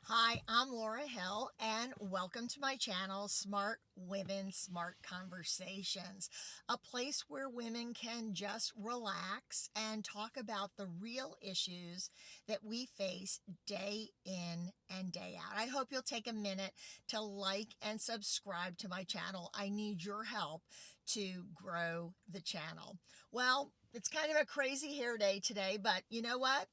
Hi, I'm Laura Hill, and welcome to my channel, Smart Women, Smart Conversations, a place where women can just relax and talk about the real issues that we face day in and day out. I hope you'll take a minute to like and subscribe to my channel. I need your help to grow the channel. Well, it's kind of a crazy hair day today, but you know what?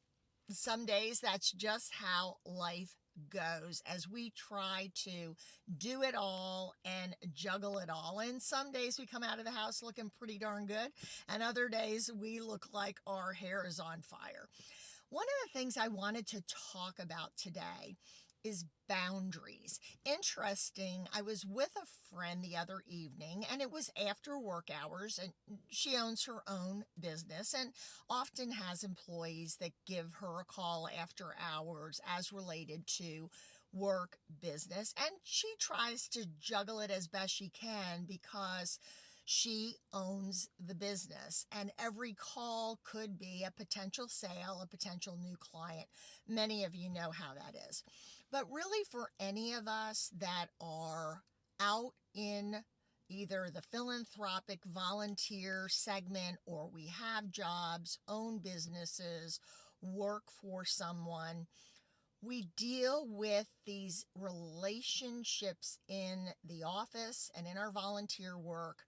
Some days that's just how life goes as we try to do it all and juggle it all. And some days we come out of the house looking pretty darn good, and other days we look like our hair is on fire. One of the things I wanted to talk about today is boundaries. Interesting, I was with a friend the other evening and it was after work hours, and she owns her own business and often has employees that give her a call after hours as related to work business, and she tries to juggle it as best she can because she owns the business, and every call could be a potential sale, a potential new client. Many of you know how that is. But really, for any of us that are out in either the philanthropic volunteer segment, or we have jobs, own businesses, work for someone, we deal with these relationships in the office and in our volunteer work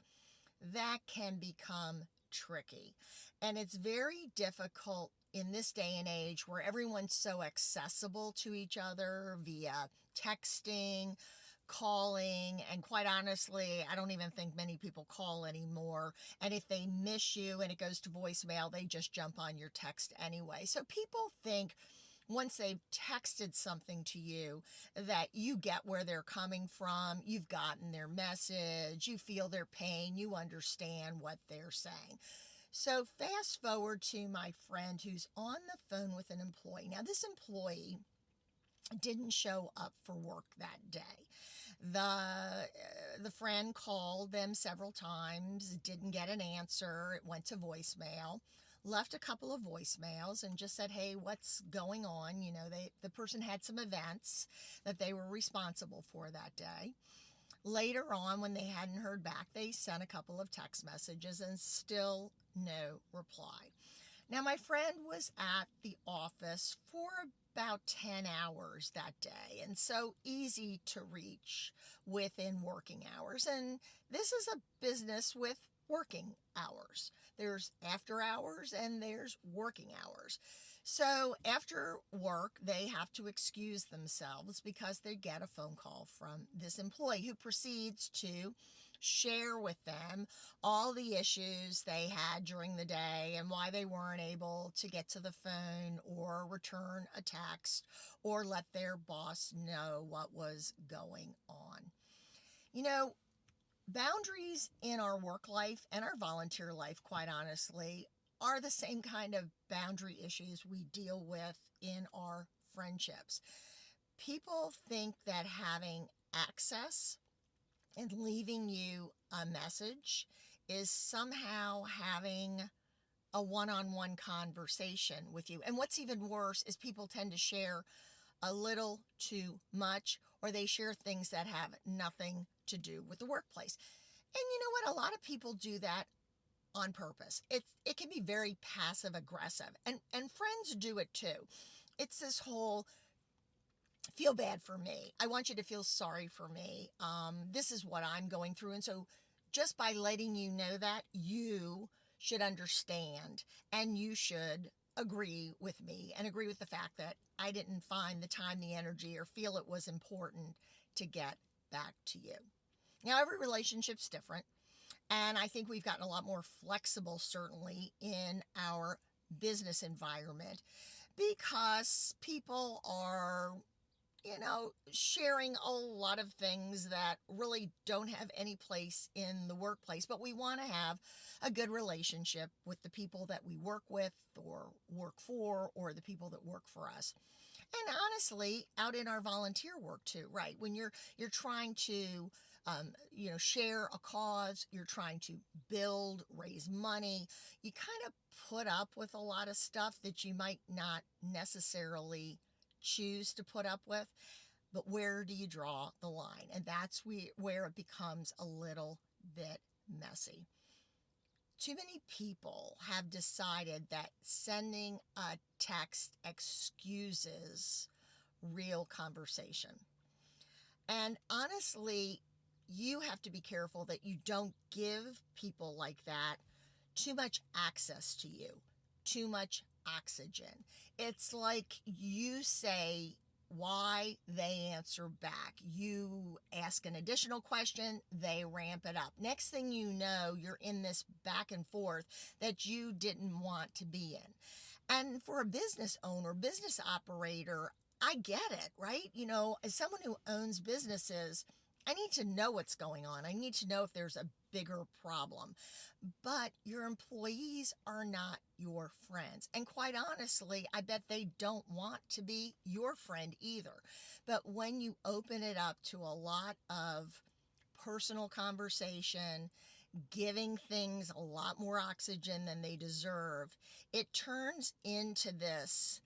that can become tricky. And it's very difficult in this day and age where everyone's so accessible to each other via texting, calling, and quite honestly, I don't even think many people call anymore. And if they miss you and it goes to voicemail, they just jump on your text anyway. So people think once they've texted something to you that you get where they're coming from, you've gotten their message, you feel their pain, you understand what they're saying. So fast forward to my friend who's on the phone with an employee. Now, this employee didn't show up for work that day. The friend called them several times, didn't get an answer. It went to voicemail. Left a couple of voicemails and just said, "Hey, what's going on?" The person had some events that they were responsible for that day. Later on, when they hadn't heard back, they sent a couple of text messages and still no reply. Now, my friend was at the office for about 10 hours that day, and so easy to reach within working hours. And this is a business with working hours. There's after hours and there's working hours. So after work, they have to excuse themselves because they get a phone call from this employee who proceeds to share with them all the issues they had during the day and why they weren't able to get to the phone or return a text or let their boss know what was going on. You know, boundaries in our work life and our volunteer life, quite honestly, are the same kind of boundary issues we deal with in our friendships. People think that having access and leaving you a message is somehow having a one-on-one conversation with you. And what's even worse is people tend to share a little too much, or they share things that have nothing to do with the workplace. And you know what? A lot of people do that on purpose. It can be very passive aggressive, and friends do it too. It's this whole feel bad for me. I want you to feel sorry for me. This is what I'm going through. And so just by letting you know that, you should understand and you should agree with me and agree with the fact that I didn't find the time, the energy, or feel it was important to get back to you. Now, every relationship's different. And I think we've gotten a lot more flexible, certainly in our business environment, because people are sharing a lot of things that really don't have any place in the workplace, but we want to have a good relationship with the people that we work with or work for, or the people that work for us. And honestly, out in our volunteer work too, right? When you're trying to, share a cause, you're trying to build, raise money, you kind of put up with a lot of stuff that you might not necessarily choose to put up with, but where do you draw the line? And that's where it becomes a little bit messy. Too many people have decided that sending a text excuses real conversation. And honestly, you have to be careful that you don't give people like that too much access to you, too much oxygen. It's like you say why, they answer back. You ask an additional question, they ramp it up. Next thing you know, you're in this back and forth that you didn't want to be in. And for a business owner, business operator, I get it, right? You know, as someone who owns businesses, I need to know what's going on. I need to know if there's a bigger problem. But your employees are not your friends. And quite honestly, I bet they don't want to be your friend either. But when you open it up to a lot of personal conversation, giving things a lot more oxygen than they deserve, it turns into this,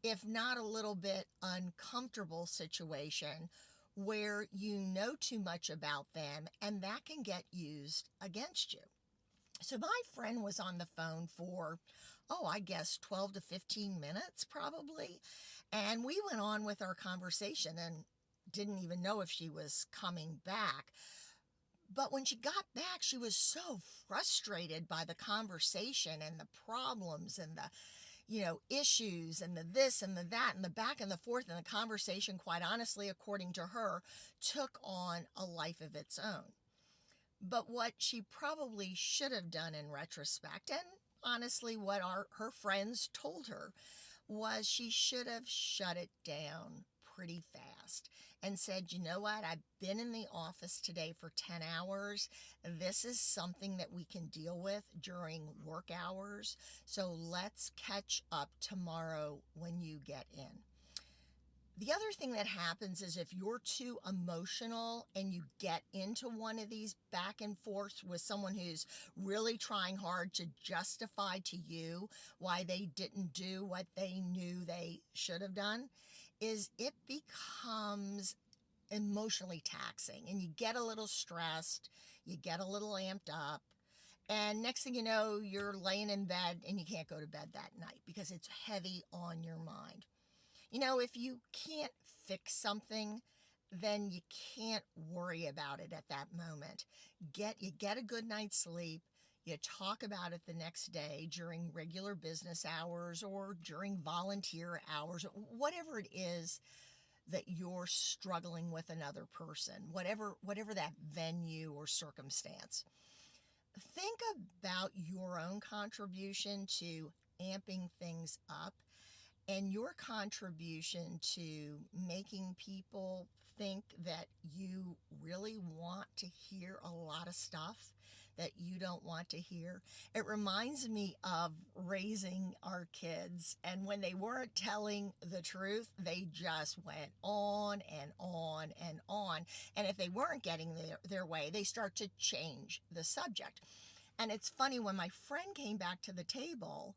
if not a little bit uncomfortable situation where you know too much about them and that can get used against you. So my friend was on the phone for, I guess 12 to 15 minutes probably. And we went on with our conversation and didn't even know if she was coming back. But when she got back, she was so frustrated by the conversation and the problems and the, issues and the this and the that and the back and the forth, and the conversation, quite honestly, according to her, took on a life of its own. But what she probably should have done in retrospect, and honestly what her friends told her, was she should have shut it down pretty fast and said, you know what, I've been in the office today for 10 hours. This is something that we can deal with during work hours. So let's catch up tomorrow when you get in. The other thing that happens is if you're too emotional and you get into one of these back and forths with someone who's really trying hard to justify to you why they didn't do what they knew they should have done, is it becomes emotionally taxing and you get a little stressed, you get a little amped up, and next thing you know, you're laying in bed and you can't go to bed that night because it's heavy on your mind. If you can't fix something, then you can't worry about it at that moment. You get a good night's sleep. You talk about it the next day during regular business hours or during volunteer hours, whatever it is that you're struggling with another person, whatever that venue or circumstance. Think about your own contribution to amping things up and your contribution to making people think that you really want to hear a lot of stuff that you don't want to hear. It reminds me of raising our kids, and when they weren't telling the truth, they just went on and on and on. And if they weren't getting their way, they start to change the subject. And it's funny, when my friend came back to the table,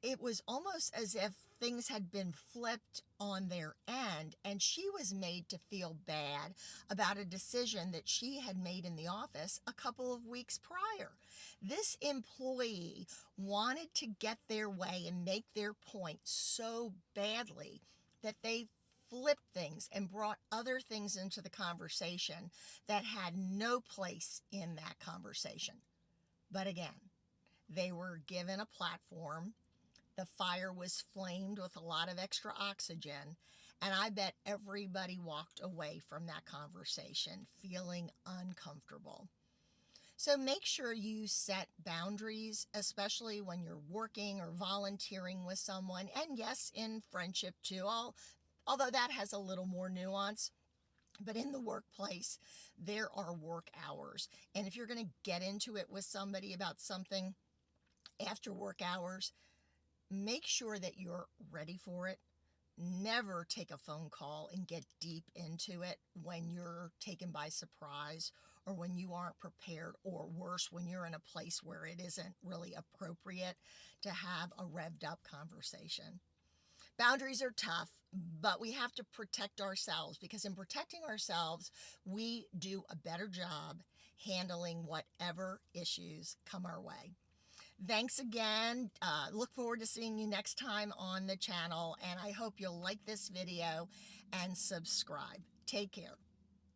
it was almost as if things had been flipped on their end, and she was made to feel bad about a decision that she had made in the office a couple of weeks prior. This employee wanted to get their way and make their point so badly that they flipped things and brought other things into the conversation that had no place in that conversation. But again, they were given a platform. The fire was flamed with a lot of extra oxygen, and I bet everybody walked away from that conversation feeling uncomfortable. So make sure you set boundaries, especially when you're working or volunteering with someone, and yes, in friendship too, although that has a little more nuance. But in the workplace, there are work hours. And if you're going to get into it with somebody about something after work hours, make sure that you're ready for it. Never take a phone call and get deep into it when you're taken by surprise or when you aren't prepared, or worse, when you're in a place where it isn't really appropriate to have a revved up conversation. Boundaries are tough, but we have to protect ourselves, because in protecting ourselves, we do a better job handling whatever issues come our way. Thanks again. Look forward to seeing you next time on the channel, and I hope you'll like this video and subscribe. Take care.